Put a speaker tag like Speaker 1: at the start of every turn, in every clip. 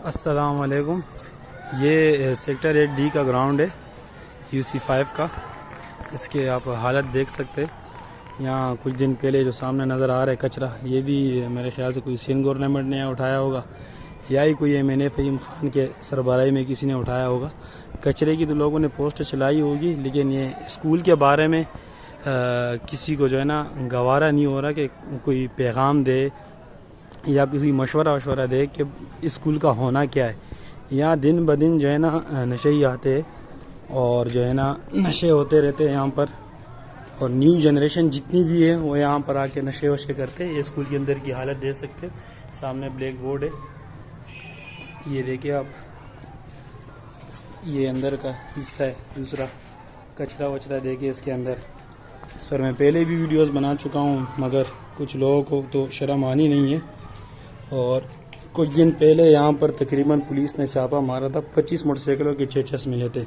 Speaker 1: السلام علیکم. یہ سیکٹر 8D کا گراؤنڈ ہے UC5 کا. اس کے آپ حالت دیکھ سکتے. یہاں کچھ دن پہلے جو سامنے نظر آ رہا ہے کچرا، یہ بھی میرے خیال سے کوئی سندھ گورنمنٹ نے اٹھایا ہوگا یا ہی کوئی MNA فہیم خان کے سربراہی میں کسی نے اٹھایا ہوگا. کچرے کی تو لوگوں نے پوسٹ چلائی ہوگی، لیکن یہ اسکول کے بارے میں کسی کو جو ہے نا گوارا نہیں ہو رہا کہ کوئی پیغام دے یا کسی مشورہ دے کہ اسکول کا ہونا کیا ہے. یہاں دن بدن جو ہے نا نشے آتے اور جو ہے نا نشے ہوتے رہتے ہیں یہاں پر، اور نیو جنریشن جتنی بھی ہے وہ یہاں پر آ کے نشے وشے کرتے ہیں. یہ اسکول کے اندر کی حالت دیکھ سکتے ہیں. سامنے بلیک بورڈ ہے، یہ دیکھیں آپ، یہ اندر کا حصہ ہے. دوسرا کچرا وچرا دیکھیں اس کے اندر. اس پر میں پہلے بھی ویڈیوز بنا چکا ہوں، مگر کچھ لوگوں کو تو شرم آنی نہیں ہے. اور کچھ دن پہلے یہاں پر تقریباً پولیس نے چھاپا مارا تھا، 25 موٹر سائیکلوں کے چیچس ملے تھے.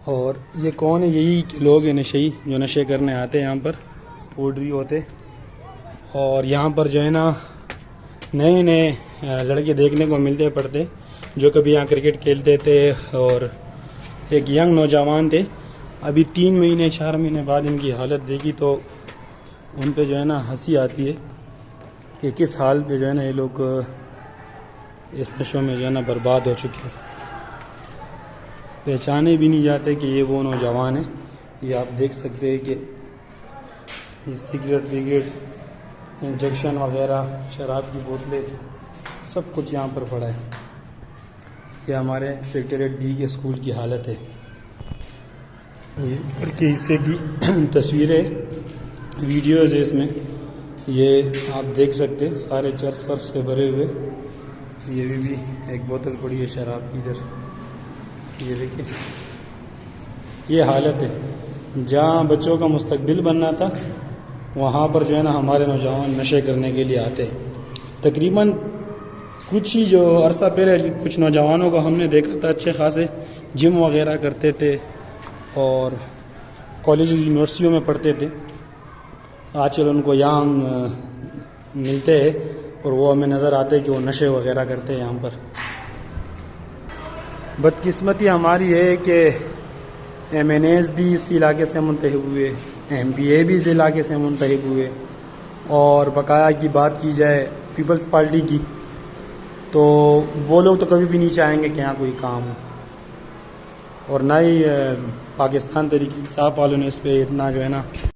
Speaker 1: اور یہ کون ہے؟ یہی لوگ ہیں نشئی جو نشے کرنے آتے ہیں یہاں پر، اوڈری ہوتے. اور یہاں پر جو ہے نا نئے لڑکے دیکھنے کو ملتے پڑتے جو کبھی یہاں کرکٹ کھیلتے تھے، اور ایک ینگ نوجوان تھے. ابھی 3 مہینے 4 مہینے بعد ان کی حالت دیکھی تو ان پہ جو ہے نا ہنسی آتی ہے کہ کس حال پہ جو ہے نا یہ لوگ اس نشوں میں جو ہے نا برباد ہو چکے ہیں. پہچانے بھی نہیں جاتے کہ یہ وہ نوجوان ہیں. یہ آپ دیکھ سکتے ہیں کہ یہ سگریٹ انجیکشن وغیرہ، شراب کی بوتلیں، سب کچھ یہاں پر پڑا ہے. یہ ہمارے سیکٹر 8D کے اسکول کی حالت ہے. یہ اوپر کے حصے کی تصویریں، ویڈیوز ہے اس میں. یہ آپ دیکھ سکتے ہیں سارے چرس فرش سے بھرے ہوئے. یہ بھی ایک بوتل پڑی ہے شراب کی ادھر. یہ دیکھیں، یہ حالت ہے. جہاں بچوں کا مستقبل بننا تھا وہاں پر جو ہے نا ہمارے نوجوان نشے کرنے کے لیے آتے. تقریباً کچھ ہی جو عرصہ پہلے کچھ نوجوانوں کو ہم نے دیکھا تھا اچھے خاصے جم وغیرہ کرتے تھے اور کالج یونیورسٹیوں میں پڑھتے تھے. آج کل ان کو یہاں ملتے ہیں اور وہ ہمیں نظر آتے کہ وہ نشے وغیرہ کرتے ہیں یہاں پر. بدقسمتی ہماری ہے کہ MNAs بھی اس علاقے سے منتخب ہوئے، MPA بھی اس علاقے سے منتخب ہوئے، اور بقایا کی بات کی جائے پیپلز پارٹی کی تو وہ لوگ تو کبھی بھی نہیں چاہیں گے کہ یہاں کوئی کام ہو. اور نہ ہی پاکستان تحریک انصاف والوں نے اس پہ اتنا جو ہے نا